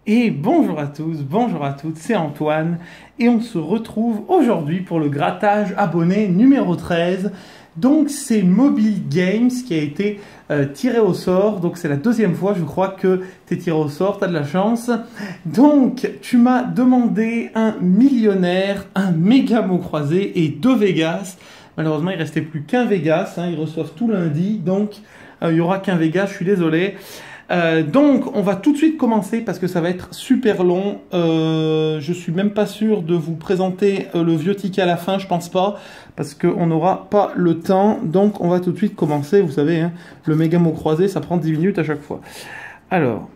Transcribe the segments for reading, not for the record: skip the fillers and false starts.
Et bonjour à tous, bonjour à toutes, c'est Antoine et on se retrouve aujourd'hui pour le grattage abonné numéro 13. Donc c'est Mobile Games qui a été tiré au sort, donc c'est la deuxième fois je crois que tu es tiré au sort, tu as de la chance. Donc tu m'as demandé un millionnaire, un méga mot croisé et deux Vegas. Malheureusement il restait plus qu'un Vegas, ils reçoivent tout lundi, donc il n'y aura qu'un Vegas, je suis désolé. Donc, on va tout de suite commencer parce que ça va être super long. Je suis même pas sûr de vous présenter le vieux ticket à la fin, je pense pas, parce qu'on n'aura pas le temps. Donc, on va tout de suite commencer. Vous savez, le méga mot croisé, ça prend 10 minutes à chaque fois. Alors,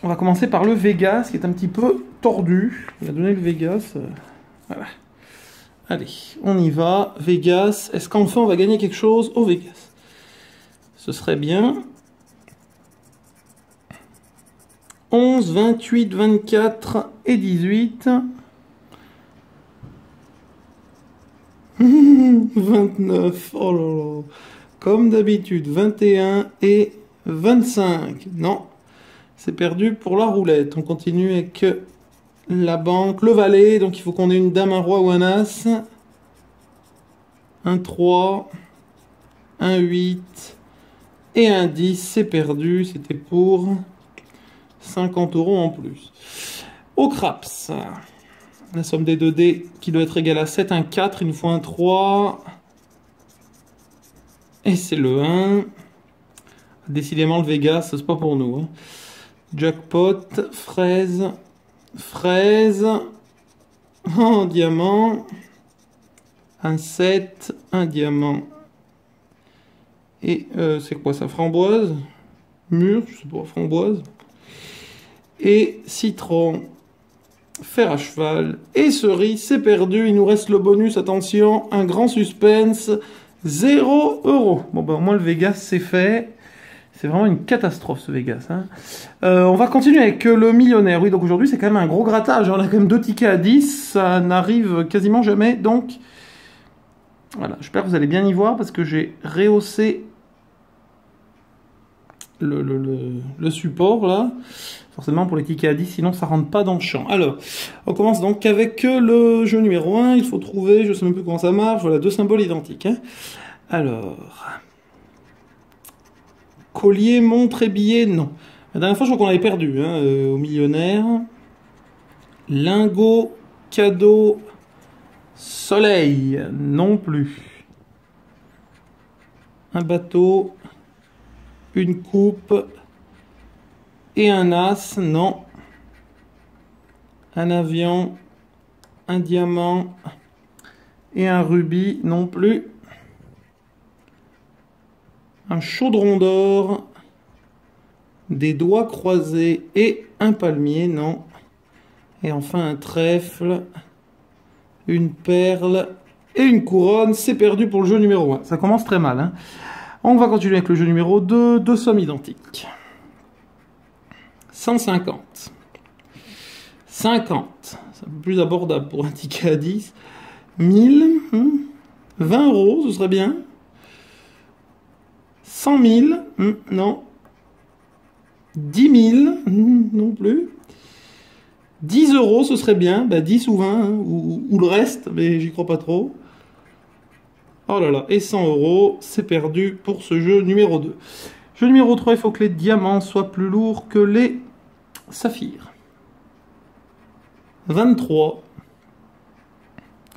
on va commencer par le Vegas, qui est un petit peu tordu. Il a donné le Vegas. Voilà. Allez, on y va. Vegas. Est-ce qu'enfin on va gagner quelque chose au Vegas? Ce serait bien. 11, 28, 24 et 18. 29. Oh là là. Comme d'habitude, 21 et 25. Non, c'est perdu pour la roulette. On continue avec la banque, le valet. Donc il faut qu'on ait une dame, un roi ou un as. Un 3, un 8 et un 10. C'est perdu. C'était pour 50 € en plus. Au craps, la somme des 2 dés qui doit être égale à 7, un 4, il nous faut un 3. Et c'est le 1. Décidément, le Vegas, c'est pas pour nous. Jackpot, fraise, fraise, un diamant, un 7, un diamant. Et c'est quoi ça? Framboise? Mûre, je sais pas, framboise. Et citron, fer à cheval et cerise, c'est perdu. Il nous reste le bonus, attention, un grand suspense, 0 €. Bon, ben, au moins le Vegas, c'est fait. C'est vraiment une catastrophe, ce Vegas. On va continuer avec le millionnaire. Oui, donc aujourd'hui, c'est quand même un gros grattage. On a quand même 2 tickets à 10. Ça n'arrive quasiment jamais. Donc, voilà, j'espère que vous allez bien y voir parce que j'ai rehaussé le support, là. Forcément pour les tickets à 10, sinon ça rentre pas dans le champ. Alors, on commence donc avec le jeu numéro 1. Il faut trouver, je sais même plus comment ça marche, voilà, 2 symboles identiques. Alors, collier, montre et billet, non. La dernière fois, je crois qu'on avait perdu au millionnaire. Lingot, cadeau, soleil, non plus. Un bateau, une coupe... Et un as, non. Un avion, un diamant et un rubis, non plus. Un chaudron d'or, des doigts croisés et un palmier, non. Et enfin un trèfle, une perle et une couronne. C'est perdu pour le jeu numéro 1. Ça commence très mal. On va continuer avec le jeu numéro 2, 2 sommes identiques. 150. 50. C'est un peu plus abordable pour un ticket à 10. 1000. 20 €, ce serait bien. 100 000. Non. 10 000. Non plus. 10 €, ce serait bien. 10 ou 20. Ou le reste, mais j'y crois pas trop. Oh là là. Et 100 €, c'est perdu pour ce jeu numéro 2. Jeu numéro 3, il faut que les diamants soient plus lourds que les saphirs. 23.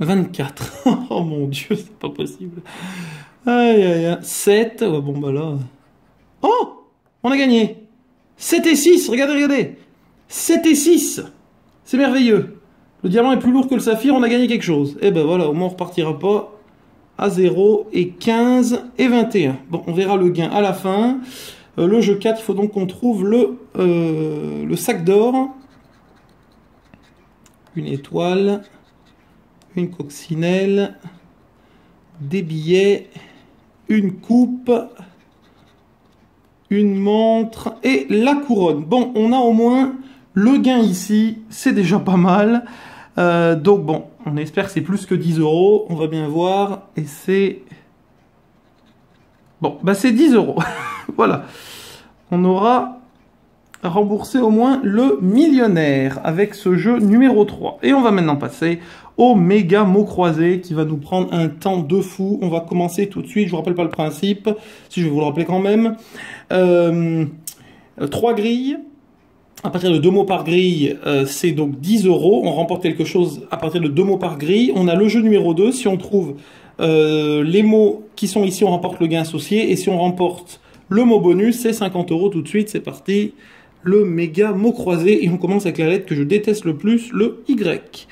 24. Oh mon Dieu, c'est pas possible. Aïe aïe aïe. 7. Ouais, bon bah là. Oh, on a gagné. 7 et 6. Regardez, regardez. 7 et 6. C'est merveilleux. Le diamant est plus lourd que le saphir, on a gagné quelque chose. Et ben voilà, au moins on repartira pas à 0 et 15 et 21. Bon, on verra le gain à la fin. Le jeu 4, il faut donc qu'on trouve le sac d'or. Une étoile. Une coccinelle. Des billets. Une coupe. Une montre. Et la couronne. Bon, on a au moins le gain ici. C'est déjà pas mal. Donc bon, on espère que c'est plus que 10 €. On va bien voir. Et c'est... Bon, bah c'est 10 €. Voilà. On aura rembourser au moins le millionnaire avec ce jeu numéro 3. Et on va maintenant passer au méga mot croisé qui va nous prendre un temps de fou. On va commencer tout de suite, je vous rappelle pas le principe, si je vais vous le rappeler quand même. 3 grilles. À partir de 2 mots par grille, c'est donc 10 euros. On remporte quelque chose à partir de 2 mots par grille. On a le jeu numéro 2. Si on trouve les mots qui sont ici, on remporte le gain associé. Et si on remporte le mot bonus, c'est 50 euros tout de suite. C'est parti. Le méga mot croisé. Et on commence avec la lettre que je déteste le plus, le Y.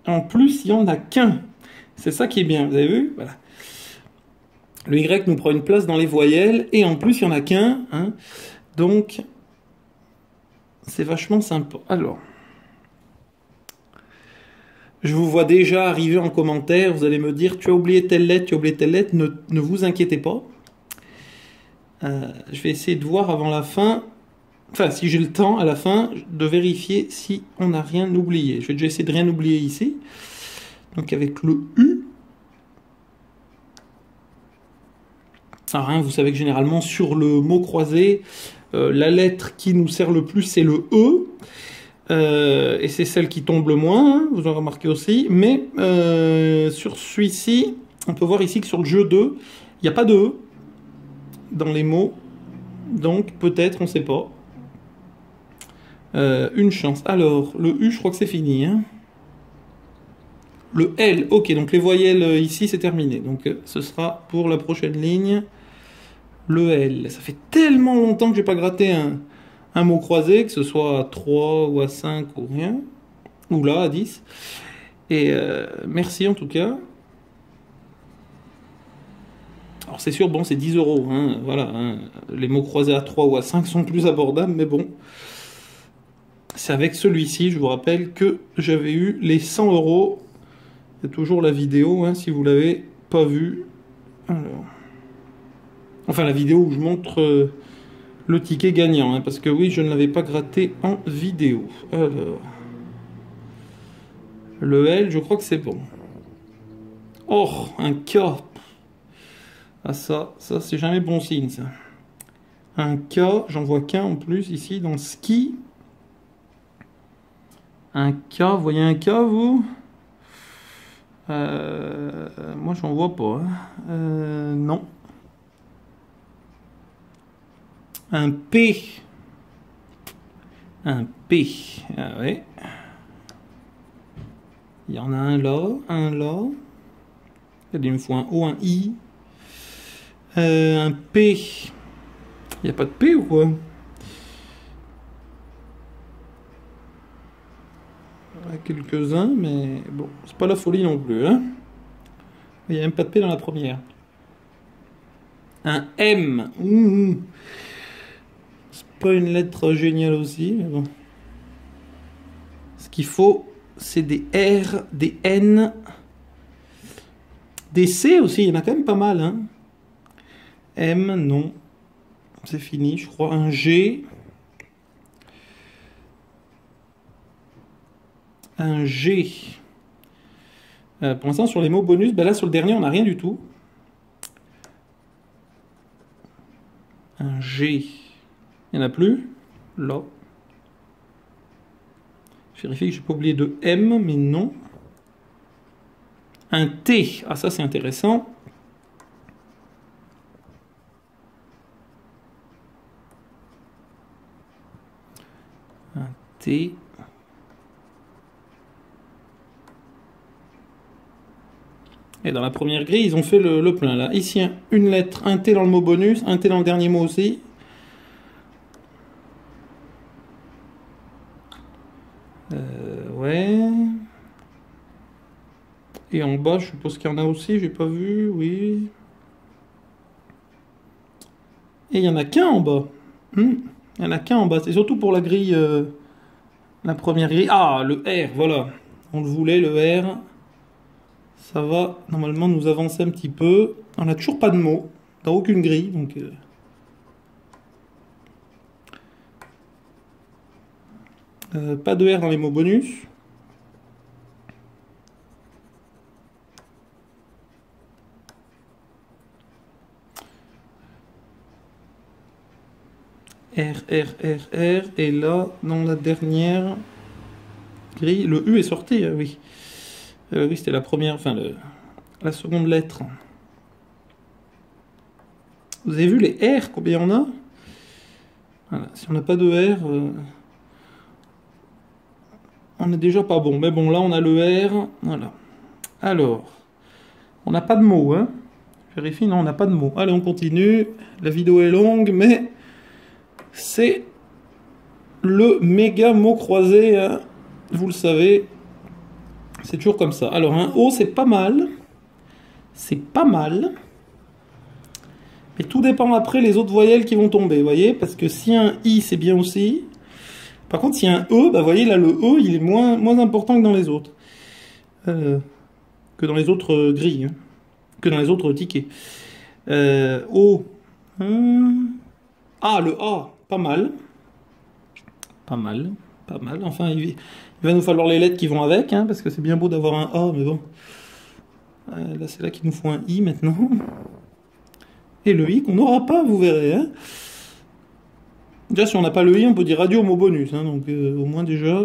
En plus, il n'y en a qu'un. C'est ça qui est bien. Vous avez vu? Voilà. Le Y nous prend une place dans les voyelles. Et en plus, il n'y en a qu'un. Hein. Donc, c'est vachement sympa. Alors, je vous vois déjà arriver en commentaire. Vous allez me dire, tu as oublié telle lettre, tu as oublié telle lettre. Ne vous inquiétez pas. Je vais essayer de voir avant la fin. Enfin, si j'ai le temps, à la fin, de vérifier si on n'a rien oublié. Je vais déjà essayer de rien oublier ici. Donc, avec le U. Alors, hein, vous savez que généralement, sur le mot croisé, la lettre qui nous sert le plus, c'est le E. Et c'est celle qui tombe le moins, hein, vous en remarquez aussi. Mais sur celui-ci, on peut voir ici que sur le jeu 2, il n'y a pas de E dans les mots. Donc peut-être, on ne sait pas. Une chance. Alors, le U, je crois que c'est fini. Hein. Le L, ok, donc les voyelles ici, c'est terminé. Donc ce sera pour la prochaine ligne. Le L. Ça fait tellement longtemps que j'ai pas gratté un mot croisé, que ce soit à 3 ou à 5 ou rien. Ou là, à 10. Et merci en tout cas. Alors c'est sûr, bon, c'est 10 euros. Hein, voilà, hein. Les mots croisés à 3 ou à 5 sont plus abordables, mais bon. C'est avec celui-ci, je vous rappelle, que j'avais eu les 100 euros. C'est toujours la vidéo, hein, si vous l'avez pas vue. Alors... Enfin, la vidéo où je montre le ticket gagnant, hein, parce que oui, je ne l'avais pas gratté en vidéo. Alors, le L, je crois que c'est bon. Oh, un K. Ah ça c'est jamais bon signe, ça. Un K, j'en vois qu'un en plus ici dans ski. Un K, vous voyez un K, vous? Moi, j'en vois pas. Hein. Non. Un P. Un P. Ah ouais. Il y en a un là, un là. Il me faut un O, un I. Un P. Il n'y a pas de P ou quoi? Il y en a quelques-uns, mais bon, c'est pas la folie non plus. Hein. Il n'y a même pas de P dans la première. Un M. C'est pas une lettre géniale aussi, mais bon. Ce qu'il faut, c'est des R, des N, des C aussi. Il y en a quand même pas mal. Hein. M, non. C'est fini, je crois. Un G. Un G. Pour l'instant, sur les mots bonus, ben là, sur le dernier, on n'a rien du tout. Un G. Il n'y en a plus. Là. Je vérifie que je n'ai pas oublié de M, mais non. Un T. Ah, ça, c'est intéressant. Un T. Et dans la première grille, ils ont fait le plein là. Ici, une lettre, un T dans le mot bonus, un T dans le dernier mot aussi. Ouais. Et en bas, je suppose qu'il y en a aussi, j'ai pas vu, oui. Et il n'y en a qu'un en bas. Il n'y en a qu'un en bas. C'est surtout pour la grille, la première grille. Ah, le R, voilà. On le voulait, le R. Ça va normalement nous avancer un petit peu. On n'a toujours pas de mots dans aucune grille, donc pas de R dans les mots bonus. R. Et là, dans la dernière grille, le U est sorti, oui. Oui, c'était la première, enfin, la seconde lettre. Vous avez vu les R, combien on a? Voilà, si on n'a pas de R, on n'est déjà pas bon. Mais bon, là, on a le R. Voilà. Alors, on n'a pas de mots, hein? Vérifie, non, on n'a pas de mots. Allez, on continue. La vidéo est longue, mais c'est le méga mot croisé, hein. Vous le savez. C'est toujours comme ça. Alors, un O, c'est pas mal. C'est pas mal. Mais tout dépend après les autres voyelles qui vont tomber, vous voyez? Parce que si un I, c'est bien aussi. Par contre, s'il y a un E, bah, vous voyez, là, le E, il est moins important que dans les autres. Que dans les autres grilles. Hein. Que dans les autres tickets. O. Ah, le A, pas mal. Pas mal. Enfin, il va nous falloir les lettres qui vont avec, hein, parce que c'est bien beau d'avoir un A, mais bon. Là, c'est là qu'il nous faut un I maintenant. Et le I qu'on n'aura pas, vous verrez. Hein. Déjà, si on n'a pas le I, on peut dire radio mot bonus. Hein, donc, au moins déjà,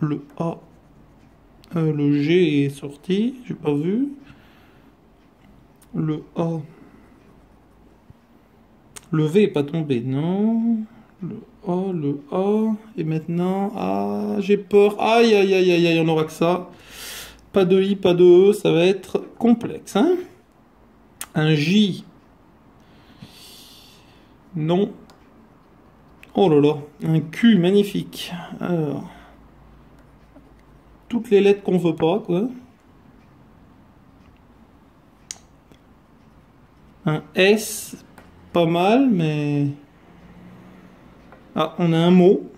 le A. Le G est sorti, j'ai pas vu. Le A. Le V est pas tombé, non. Le A. Et maintenant, ah, j'ai peur. Aïe, aïe, aïe, aïe, aïe, on n'aura que ça. Pas de I, pas de E, ça va être complexe. Hein. Un J. Non. Oh là là. Un Q, magnifique. Alors. Toutes les lettres qu'on veut pas, quoi. Un S. Pas mal, mais... Ah, on a un mot.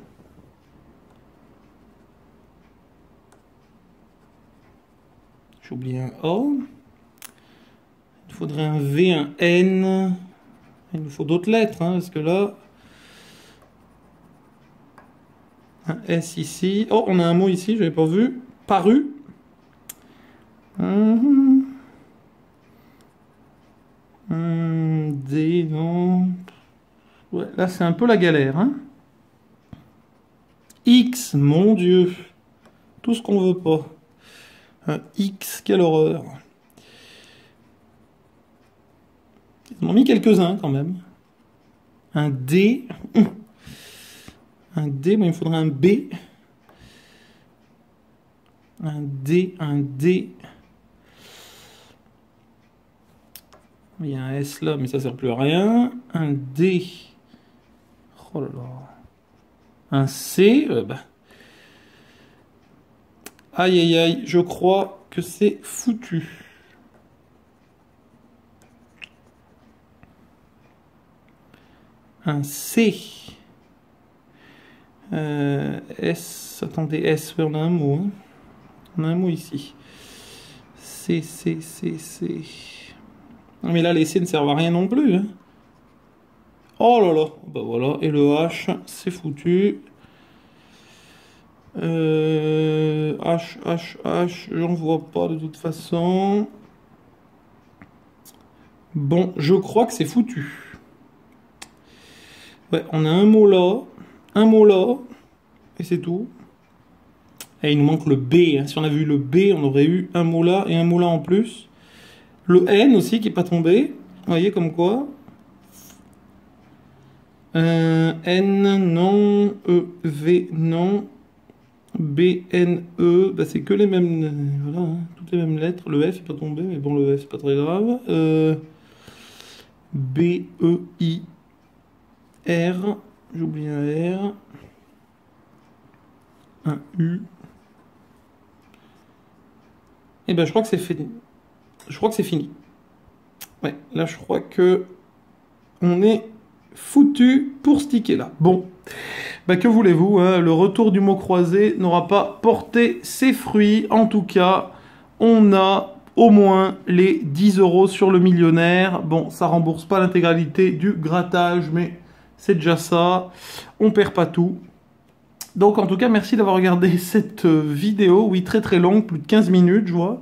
J'ai oublié un A. Il faudrait un V, un N. Il nous faut d'autres lettres, hein, parce que là... Un S ici. Oh, on a un mot ici, je n'avais pas vu. Paru. D, non. Ouais, là, c'est un peu la galère. Hein. X, mon Dieu. Tout ce qu'on veut pas. Un X, quelle horreur. Ils en ont mis quelques-uns, quand même. Un D. Un D, mais il me faudrait un B. Un D. Il y a un S là, mais ça sert plus à rien. Un D. Oh là là. Un C. Aïe aïe aïe, je crois que c'est foutu. Un C. S. Attendez, S, on a un mot. Hein. On a un mot ici. C. Non mais là, les C ne servent à rien non plus. Hein. Oh là là. Bah voilà. Et le H, c'est foutu. H, j'en vois pas de toute façon. Bon, je crois que c'est foutu. Ouais, on a un mot là, et c'est tout. Et il nous manque le B. Hein. Si on avait eu le B, on aurait eu un mot là et un mot là en plus. Le N aussi qui n'est pas tombé. Vous voyez comme quoi. N, non. E, V, non. B, N, E, bah c'est que les mêmes, voilà, hein, toutes les mêmes lettres. Le F n'est pas tombé, mais bon, le F c'est pas très grave. B, E, I, R, j'oublie un R, un U. Et ben je crois que c'est fini. Ouais, là je crois que on est foutu pour ce ticket là. Bon. Bah, que voulez-vous, hein, le retour du mot croisé n'aura pas porté ses fruits. En tout cas, on a au moins les 10 € sur le millionnaire. Bon, ça rembourse pas l'intégralité du grattage, mais c'est déjà ça. On perd pas tout. Donc, en tout cas, merci d'avoir regardé cette vidéo. Oui, très très longue, plus de 15 minutes, je vois.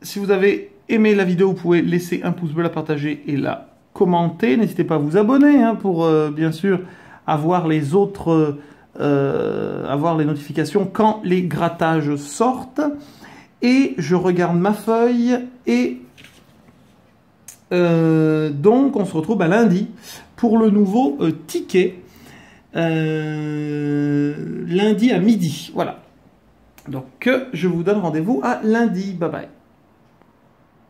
Si vous avez aimé la vidéo, vous pouvez laisser un pouce bleu, la partager et la commenter, n'hésitez pas à vous abonner hein, pour bien sûr avoir les autres, avoir les notifications quand les grattages sortent. Et je regarde ma feuille et donc on se retrouve à lundi pour le nouveau ticket. Lundi à midi, voilà. Donc je vous donne rendez-vous à lundi. Bye bye.